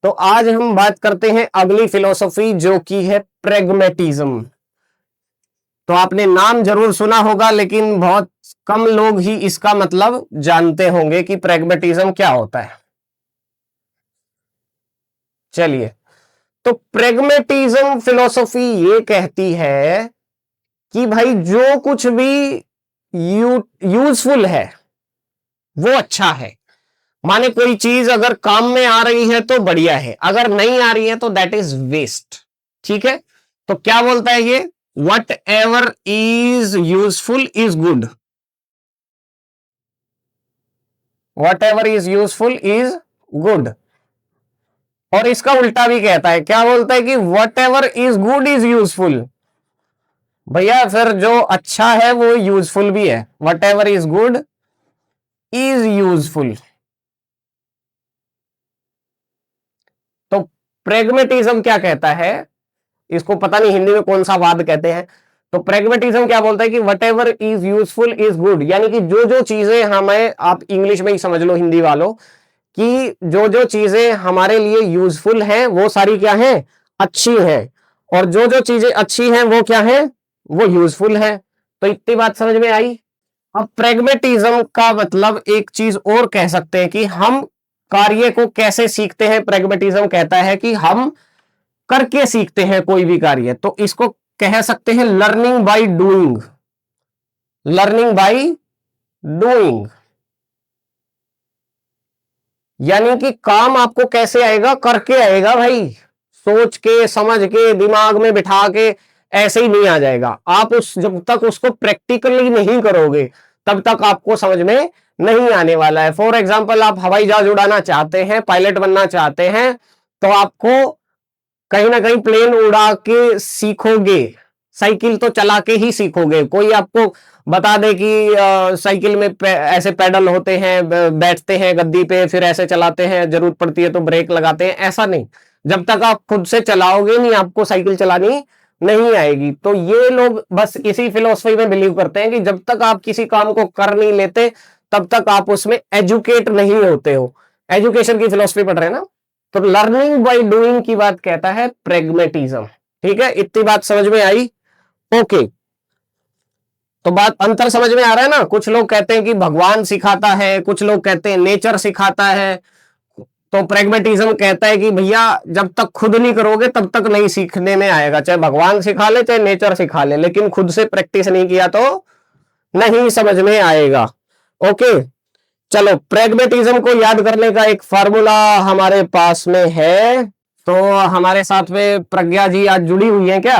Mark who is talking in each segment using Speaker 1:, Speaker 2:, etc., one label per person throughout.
Speaker 1: तो आज हम बात करते हैं अगली फिलोसॉफी जो कि है प्रेगमेटिज्म। तो आपने नाम जरूर सुना होगा लेकिन बहुत कम लोग ही इसका मतलब जानते होंगे कि प्रेगमेटिज्म क्या होता है। चलिए, तो प्रेगमेटिज्म फिलोसॉफी ये कहती है कि भाई जो कुछ भी यूजफुल है वो अच्छा है। माने कोई चीज अगर काम में आ रही है तो बढ़िया है, अगर नहीं आ रही है तो दैट इज वेस्ट। ठीक है, तो क्या बोलता है ये? What ever is useful is good. What ever is useful is good. और इसका उल्टा भी कहता है, क्या बोलता है कि what ever is good is useful. भैया फिर जो अच्छा है वो यूजफुल भी है। What ever is good is useful. तो प्रेगमेटिज्म क्या कहता है, इसको पता नहीं हिंदी में कौन सा वाद कहते हैं। तो प्रेगमेटिज्म क्या बोलता है कि what ever is useful is good, यानी कि जो जो चीजें हमें, आप इंग्लिश में ही समझ लो हिंदी वालों, कि जो जो चीजें हमारे लिए यूजफुल हैं वो सारी क्या हैं? अच्छी हैं। और जो जो चीजें अच्छी हैं वो क्या हैं? वो यूजफुल है। तो इतनी बात समझ में आई। अब प्रेगमेटिज्म का मतलब एक चीज और कह सकते हैं कि हम कार्य को कैसे सीखते हैं। प्रेगमेटिज्म कहता है कि हम करके सीखते हैं कोई भी कार्य, तो इसको कह सकते हैं learning by doing. Learning by doing, यानी कि काम आपको कैसे आएगा? करके आएगा भाई। सोच के, समझ के, दिमाग में बिठा के ऐसे ही नहीं आ जाएगा। आप जब तक उसको प्रैक्टिकली नहीं करोगे तब तक आपको समझ में नहीं आने वाला है। फॉर एग्जाम्पल, आप हवाई जहाज उड़ाना चाहते हैं, पायलट बनना चाहते हैं, तो आपको कहीं ना कहीं प्लेन उड़ा के सीखोगे, साइकिल तो चला के ही सीखोगे। कोई आपको बता दे कि साइकिल में ऐसे पैडल होते हैं, बैठते हैं गद्दी पे, फिर ऐसे चलाते हैं, जरूरत पड़ती है तो ब्रेक लगाते हैं, ऐसा नहीं। जब तक आप खुद से चलाओगे नहीं, आपको साइकिल चलानी नहीं आएगी। तो ये लोग बस इसी फिलोसफी में बिलीव करते हैं कि जब तक आप किसी काम को कर नहीं लेते तब तक आप उसमें एजुकेट नहीं होते हो। एजुकेशन की फिलोसफी पढ़ रहे हैं ना। तो लर्निंग बाय डूइंग की बात कहता है प्रेगमेटिज्म। ठीक है, इतनी बात समझ में आई? ओके, तो बात अंतर समझ में आ रहा है ना। कुछ लोग कहते हैं कि भगवान सिखाता है, कुछ लोग कहते हैं नेचर सिखाता है। तो प्रेगमेटिज्म कहता है कि भैया जब तक खुद नहीं करोगे तब तक नहीं सीखने में आएगा। चाहे भगवान सिखा ले, चाहे नेचर सिखा ले, लेकिन खुद से प्रैक्टिस नहीं किया तो नहीं समझ में आएगा। ओके, चलो, प्रेगमेटिज्म को याद करने का एक फार्मूला हमारे पास में है। तो हमारे साथ में प्रज्ञा जी आज जुड़ी हुई है क्या?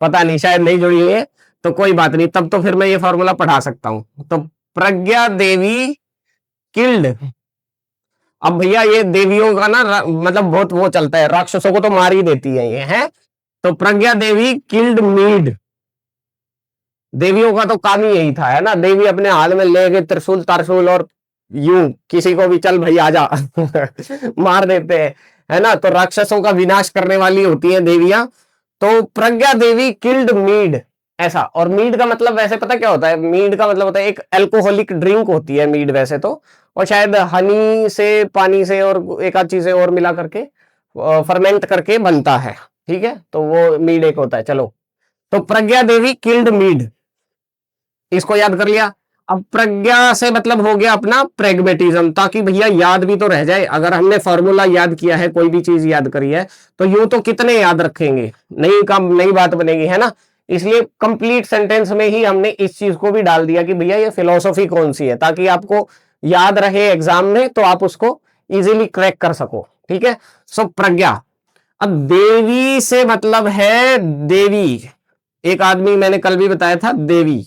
Speaker 1: पता नहीं, शायद नहीं जुड़ी हुई है, तो कोई बात नहीं, तब तो फिर मैं ये फॉर्मूला पढ़ा सकता हूं। तो प्रज्ञा देवी किल्ड। अब भैया ये देवियों का ना मतलब बहुत वो चलता है, राक्षसों को तो मार ही देती है ये, है। तो प्रज्ञा देवी किल्ड मीड। देवियों का तो काम ही यही था, है ना। देवी अपने हाथ में लेके त्रिशूल तारशूल और यूं किसी को भी चल भाई आजा मार देते हैं, है ना। तो राक्षसों का विनाश करने वाली होती है देवियां। तो प्रज्ञा देवी किल्ड मीड, ऐसा। और मीड का मतलब वैसे पता क्या होता है? मीड का मतलब होता है एक अल्कोहलिक ड्रिंक होती है मीड वैसे तो, और शायद हनी से, पानी से और एक आध चीजें और मिला करके फर्मेंट करके बनता है। ठीक है, तो वो मीड एक होता है। चलो, तो प्रज्ञा देवी किल्ड मीड, इसको याद कर लिया। अब प्रज्ञा से मतलब हो गया अपना प्रेगमेटिज्म, ताकि भैया याद भी तो रह जाए। अगर हमने फॉर्मूला याद किया है, कोई भी चीज याद करी है, तो यूं तो कितने याद रखेंगे, नई बात बनेगी, है ना। इसलिए कंप्लीट सेंटेंस में ही हमने इस चीज को भी डाल दिया कि भैया ये फिलोसॉफी कौन सी है, ताकि आपको याद रहे एग्जाम में, तो आप उसको इजीली क्रैक कर सको। ठीक है, सो प्रज्ञा। अब देवी से मतलब है देवी, एक आदमी मैंने कल भी बताया था देवी।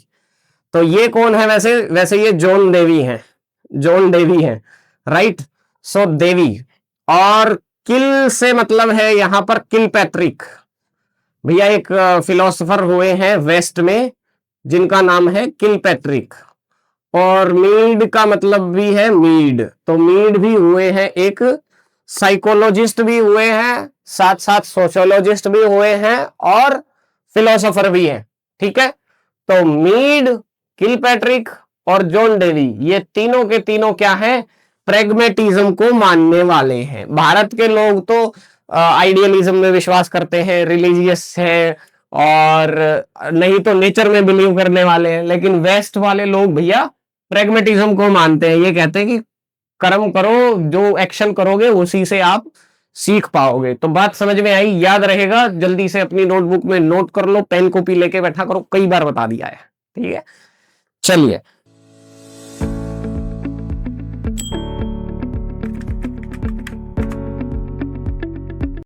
Speaker 1: तो ये कौन है? वैसे वैसे ये जॉन देवी हैं, जॉन देवी हैं, राइट। सो देवी। और किल से मतलब है यहां पर किल पैट्रिक। भैया एक फिलोसोफर हुए हैं वेस्ट में जिनका नाम है किल पैट्रिक। और मीड का मतलब भी है मीड, तो मीड भी हुए हैं एक साइकोलॉजिस्ट भी हुए हैं, साथ साथ सोशियोलॉजिस्ट भी हुए हैं, और फिलोसोफर भी हैं। ठीक है, तो मीड, किलपैट्रिक और जॉन डेवी, ये तीनों के तीनों क्या है? प्रेगमेटिज्म को मानने वाले हैं। भारत के लोग तो आइडियलिज्म में विश्वास करते हैं, रिलीजियस है, और नहीं तो नेचर में बिलीव करने वाले हैं, लेकिन वेस्ट वाले लोग भैया प्रेगमेटिज्म को मानते हैं। ये कहते हैं कि कर्म करो, जो एक्शन करोगे उसी से आप सीख पाओगे। तो बात समझ में आई, याद रहेगा, जल्दी से अपनी नोटबुक में नोट कर लो, पेन कॉपी लेके बैठा करो, कई बार बता दिया है, ठीक है। चलिए